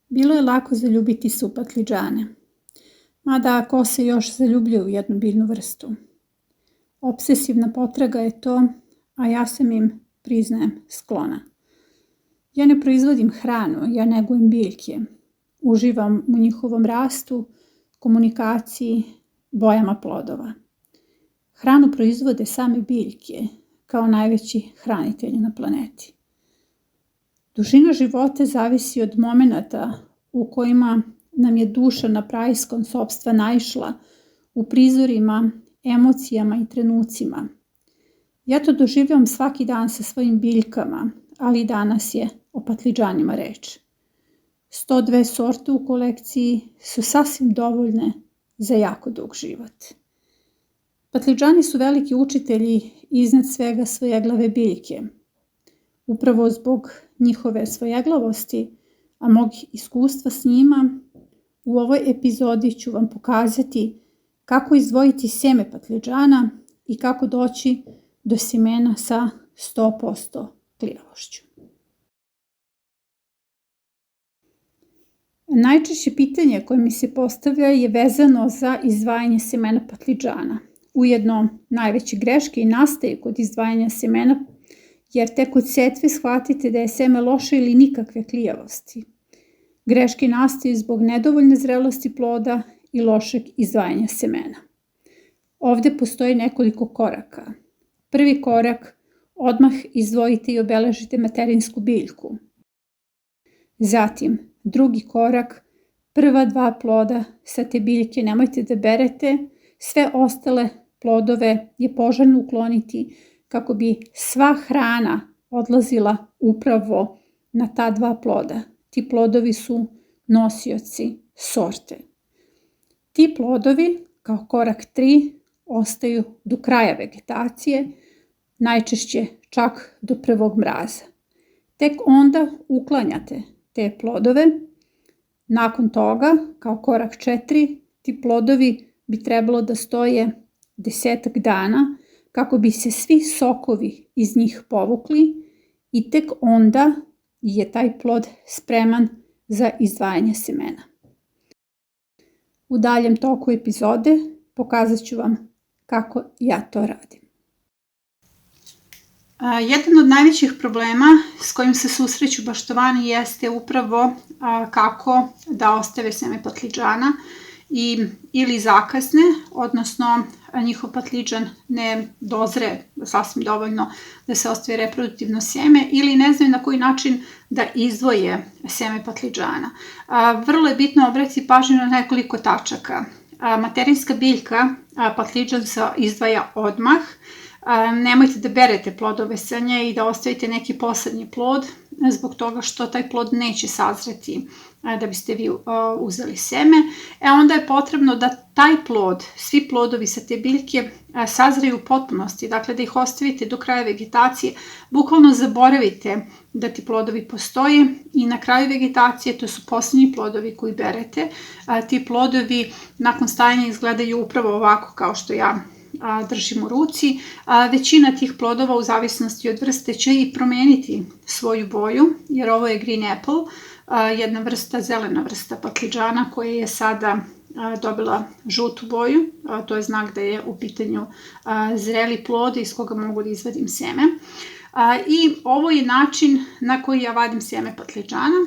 Bilo je lako zaljubiti se u patliđane, mada ko se još zaljubljuje u jednu biljnu vrstu. Obsesivna potraga je to, a ja sam im, priznajem, sklona. Ja ne proizvodim hranu, ja negujem biljke. Uživam u njihovom rastu, komunikaciji, bojama plodova. Hranu proizvode same biljke, kao najveći hranitelji na planeti. Dužina života zavisi od momenata u kojima nam je duša na prajskom sopstva naišla, u prizorima, emocijama i trenucima. Ja to doživljavam svaki dan sa svojim biljkama, ali danas je o patliđanima reč. 102 sorte u kolekciji su sasvim dovoljne za jako dug život. Patliđani su veliki učitelji iznad svega svojeglave biljke. Upravo zbog njihove svojeglavosti, a mog iskustva s njima, u ovoj epizodi ću vam pokazati kako izdvojiti seme patliđana i kako doći do semena sa 100% klijavošću. Najčešće pitanje koje mi se postavlja je vezano za izdvajanje semena patliđana. Ujedno, najveće greške i nastaju kod izdvajanja semena, jer tek od setve shvatite da je seme loše ili nikakve klijavosti. Greške nastaju zbog nedovoljne zrelosti ploda i lošeg izdvajanja semena. Ovde postoji nekoliko koraka. Prvi korak, odmah izdvojite i obeležite materinsku biljku. Zatim, drugi korak, prva 2 ploda sa te biljke nemojte da berete, sve ostale plodove je poželjno ukloniti kako bi sva hrana odlazila upravo na ta 2 ploda. Ti plodovi su nosioci sorte. Ti plodovi, kao korak 3, ostaju do kraja vegetacije, najčešće čak do prvog mraza. Tek onda uklanjate te plodove. Nakon toga, kao korak 4, ti plodovi bi trebalo da stoje 10 dana kako bi se svi sokovi iz njih povukli i tek onda je taj plod spreman za izdvajanje semena. U daljem toku epizode pokazat ću vam kako ja to radim. Jedan od najvećih problema s kojim se susreću baštovani jeste upravo kako da ostave seme patliđana ili zakasne, odnosno njihov patliđan ne dozre sasvim dovoljno da se ostvari reproduktivno seme ili ne znaju na koji način da izdvoje seme patliđana. Vrlo je bitno obratiti pažnju na nekoliko tačaka. Materinska biljka patliđan se izdvaja odmah. Nemojte da berete plodove sa nje i da ostavite neki poslednji plod zbog toga što taj plod neće sazreti da biste vi uzeli seme. Onda je potrebno da taj plod, svi plodovi sa te biljke sazreju u potpunosti, dakle da ih ostavite do kraja vegetacije, bukvalno zaboravite da ti plodovi postoje i na kraju vegetacije, to su posljednji plodovi koji berete, ti plodovi nakon stajanja izgledaju upravo ovako kao što ja držim u ruci. Većina tih plodova u zavisnosti od vrste će i promeniti svoju boju, jer ovo je green apple, jedna vrsta, zelena vrsta patliđana koja je sada dobila žutu boju. To je znak da je u pitanju zreli plod iz koga mogu da izvadim seme. I ovo je način na koji ja vadim seme patliđana,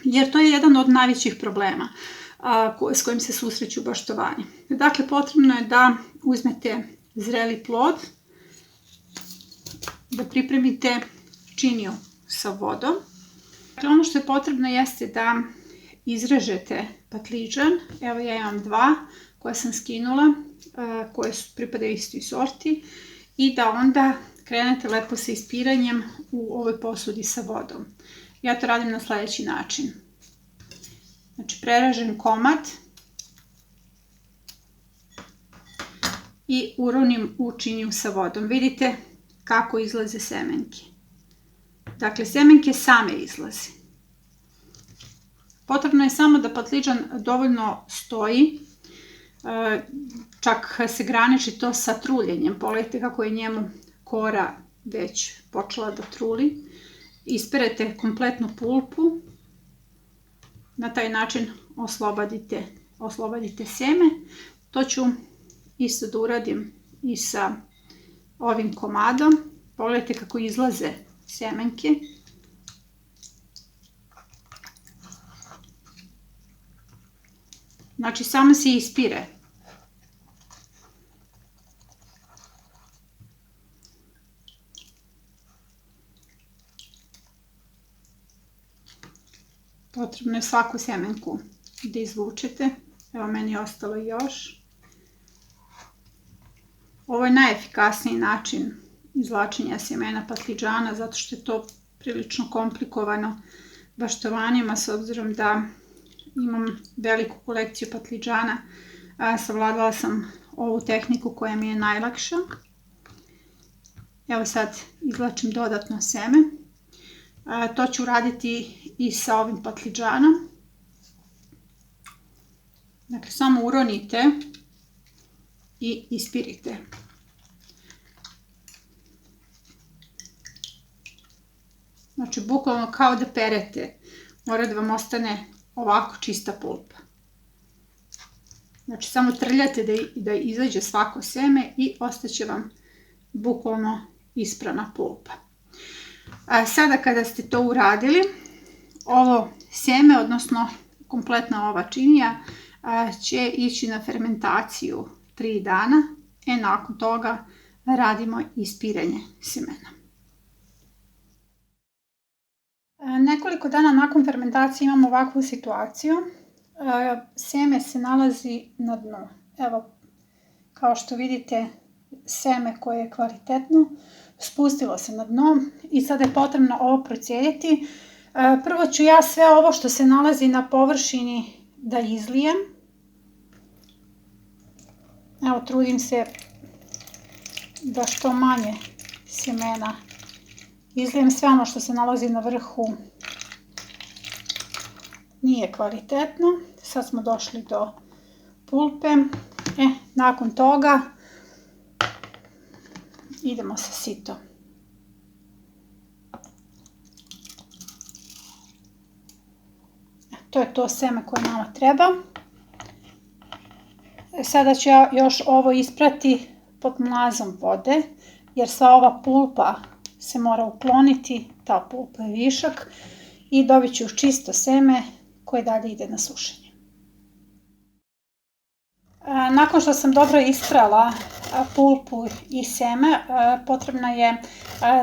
jer to je jedan od najvećih problema s kojim se susreću baštovanje. Dakle, potrebno je da uzmete zreli plod, da pripremite činiju sa vodom. Dakle, ono što je potrebno jeste da izrežete patliđan. Evo ja imam 2 koje sam skinula, koje pripadaju istoj sorti i da onda krenete lepo sa ispiranjem u ovoj posudi sa vodom. Ja to radim na sledeći način. Znači, prerežem komad i uronim u činiju sa vodom. Vidite kako izlaze semenke. Dakle, semenke same izlaze. Potrebno je samo da patliđan dovoljno stoji, čak se graniči to sa truljenjem. Pogledajte kako je njemu kora već počela da truli. Isperete kompletnu pulpu na taj način oslobodite seme. To ću isto da uradim i sa ovim komadom. Pogledajte kako izlaze semenke. Znači samo se ispire. Potrebno je svaku semenku da izvučete. Evo, meni je ostalo još. Ovo je najefikasniji način izvlačenja semena patliđana zato što je to prilično komplikovano baštovanjima, s obzirom da imam veliku kolekciju patliđana. Savladala sam ovu tehniku koja mi je najlakša. Evo sad izvlačim dodatno seme. To ću uraditi i sa ovim patliđanom. Dakle, samo uronite i ispirite. Znači, bukvalno kao da perete. Mora da vam ostane ovako čista pulpa. Znači, samo trljate da izađe svako seme i ostaće vam bukvalno isprana pulpa. Sada kada ste to uradili, ovo seme, odnosno kompletna ova činija, će ići na fermentaciju 3 dana. Nakon toga radimo ispiranje semena. Nekoliko dana nakon fermentacije imamo ovakvu situaciju. Seme se nalazi na dnu. Evo, kao što vidite, seme koje je kvalitetno spustilo se na dno i sada je potrebno ovo procijediti. Prvo ću ja sve ovo što se nalazi na površini da izlijem. Evo, trudim se da što manje semena izlijem. Sve ono što se nalazi na vrhu nije kvalitetno. Sad smo došli do pulpe. Nakon toga idemo sa sitom. To je to seme koje nama treba. Sada ću ja još ovo isprati pod mlazom vode, jer sva ova pulpa se mora ukloniti, ta pulpa je višak, i dobit ću čisto seme koje dalje ide na sušenje. Nakon što sam dobro isprala pulpu i seme, potrebno je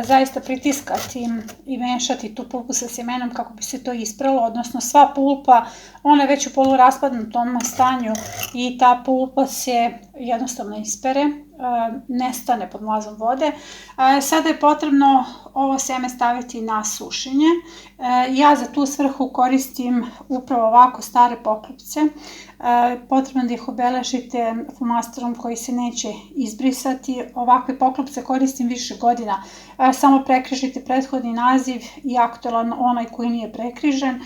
zaista pritiskati i mešati tu pulpu sa semenom kako bi se to ispralo, odnosno sva pulpa, ona je već u poluraspadnutom stanju i ta pulpa se jednostavno ispere, nestane pod mlazom vode. Sada je potrebno ovo seme staviti na sušenje. Ja za tu svrhu koristim upravo ovako stare poklopce. Potrebno da ih obeležite flomasterom koji se neće izbrisati. Ovakve poklopce koristim više godina. Samo prekrižite prethodni naziv i aktualan onaj koji nije prekrižen.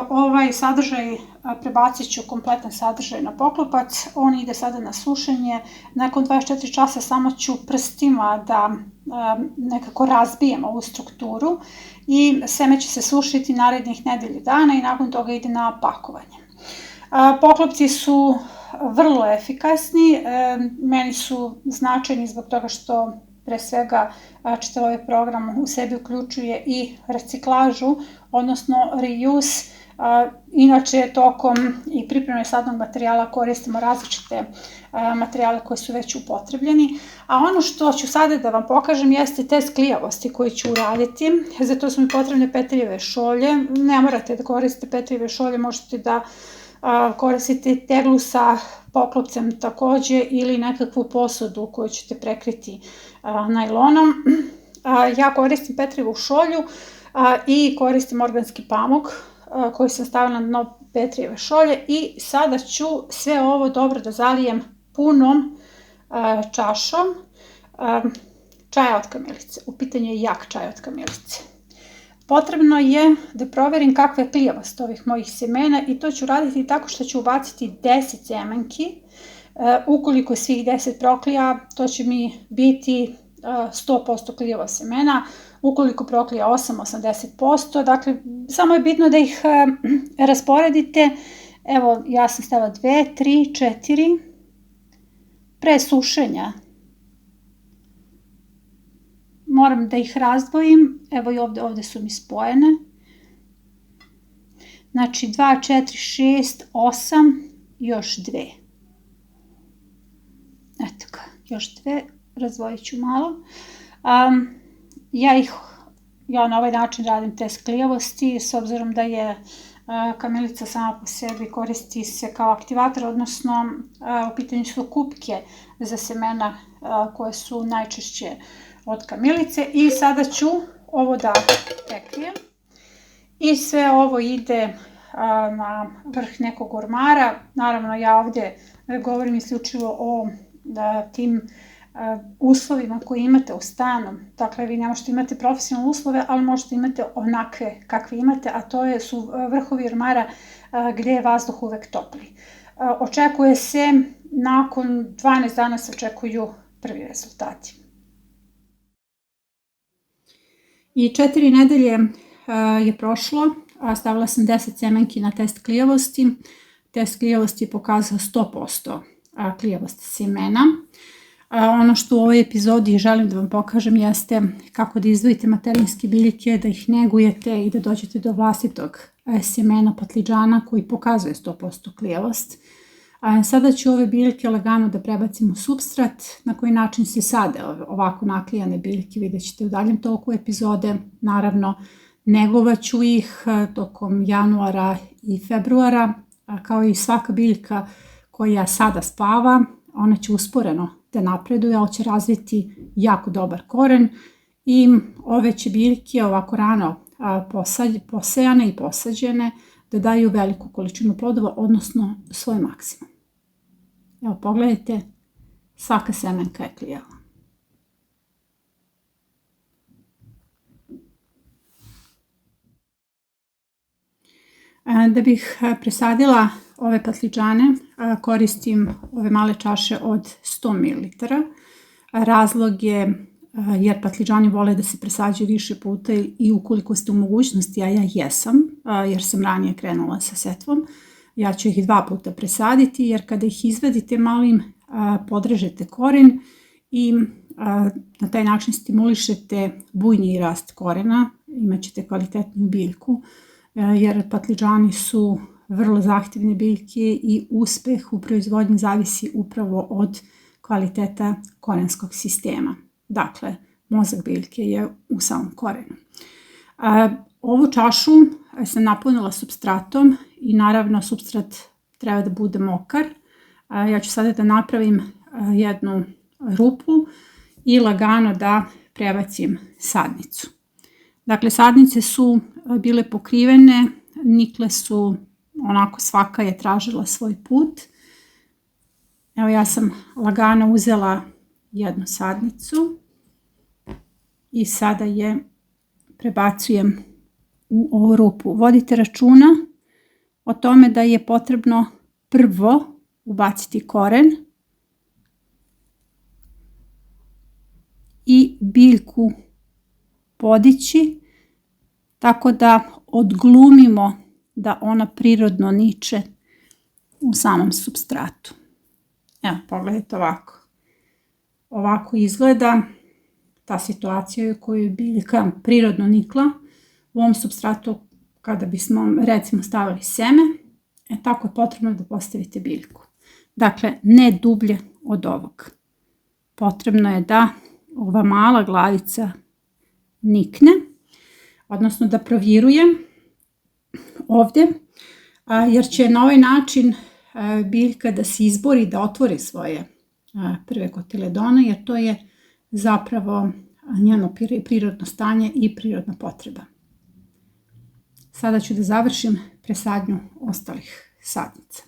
Ovaj sadržaj prebacit ću kompletan sadržaj na poklopac. On ide sada na sušenje. Nakon 24 časa samo ću prstima da nekako razbijem ovu strukturu i seme će se sušiti narednih nedelju dana i nakon toga ide na pakovanje. Poklopci su vrlo efikasni, meni su značajni zbog toga što pre svega čitav ovaj program u sebi uključuje i reciklažu, odnosno reuse. Inače, tokom i pripreme sadnog materijala koristimo različite materijale koji su već upotrebljeni. A ono što ću sada da vam pokažem jeste test klijavosti koji ću uraditi. Za to su mi potrebne petrijeve šolje. Ne morate da koristite petrijeve šolje, možete da koristite teglu sa poklopcem takođe ili nekakvu posudu koju ćete prekriti najlonom. Ja koristim petrijevu šolju i koristim organski pamuk koji sam stavila na dno petrijeve šolje i sada ću sve ovo dobro da zalijem punom čašom čaja od kamilice. U pitanju je jak čaj od kamilice. Potrebno je da proverim kakva je klijavost ovih mojih semena i to ću raditi tako što ću ubaciti 10 semenki. Ukoliko svih 10 proklija, to će mi biti 100% klijava semena. ukoliko proklija 8-80%, dakle samo je bitno da ih rasporedite. Evo, ja sam stavila 2, 3, 4, pre sušenja moram da ih razdvojim, evo i ovde su mi spojene, znači 2, 4, 6, 8, još 2. Eto ga, još 2, razdvojit ću malo. Ja na ovaj način radim test klijavosti, s obzirom da je kamilica sama po sebi koristi se kao aktivator, odnosno u pitanju su kupke za semena koje su najčešće od kamilice. I sada ću ovo da prekrijem i sve ovo ide na vrh nekog ormara. Naravno, ja ovdje govorim isključivo o tim uslovima koje imate u stanu. Dakle, vi ne možete imati profesionalne uslove, ali možete imati onakve kakve imate, a to su vrhovi ormara gdje je vazduh uvek topli. Očekuje se, nakon 12 dana se očekuju prvi rezultati. I 4 nedelje je prošlo, stavila sam 10 semenki na test klijavosti. Test klijavosti je pokazao 100% klijavost semena. Ono što u ovoj epizodi želim da vam pokažem jeste kako da izdvojite materinske biljke, da ih negujete i da dođete do vlastitog semena patliđana koji pokazuje 100% klijavost. Sada ću ove biljke lagano da prebacim u supstrat. Na koji način se sade ovako naklijane biljke vidjet ćete u daljem toku epizode. Naravno, negovat ću ih tokom januara i februara, kao i svaka biljka koja sada spava, ona će usporeno da napreduje, ali će razviti jako dobar koren i ove će biljke ovako rano posejane i posađene da daju veliku količinu plodova, odnosno svoj maksimum. Evo, pogledajte, svaka semenka je klijala. Da bih presadila ove patliđane, koristim ove male čaše od 100 ml. Razlog je jer patliđani vole da se presađuju više puta i ukoliko ste u mogućnosti, a ja jesam, jer sam ranije krenula sa setvom, ja ću ih 2 puta presaditi, jer kada ih izvadite malim, podrežete koren i na taj način stimulišete bujni rast korena, imat ćete kvalitetnu biljku, jer patliđani su vrlo zahtjevne biljke i uspeh u proizvodnji zavisi upravo od kvaliteta korenskog sistema. Dakle, mozak biljke je u samom korenu. Ovu čašu sam napunila supstratom i naravno supstrat treba da bude mokar. Ja ću sada da napravim jednu rupu i lagano da prebacim sadnicu. Dakle, sadnice su bile pokrivene, nikle su, onako svaka je tražila svoj put. Evo, ja sam lagano uzela jednu sadnicu i sada je prebacujem u ovu rupu. Vodite računa o tome da je potrebno prvo ubaciti koren i biljku podići tako da odglumimo da ona prirodno niče u samom supstratu. Evo, pogledajte ovako. Ovako izgleda ta situacija u kojoj je biljka prirodno nikla. U ovom supstratu kada bismo recimo stavili seme, tako je potrebno da postavite biljku. Dakle, ne dublje od ovog. Potrebno je da ova mala glavica nikne, odnosno da provirujem ovdje, jer će na ovaj način biljka da se izbori, da otvori svoje prve kotiledone, jer to je zapravo njeno prirodno stanje i prirodna potreba. Sada ću da završim presadnju ostalih sadnica.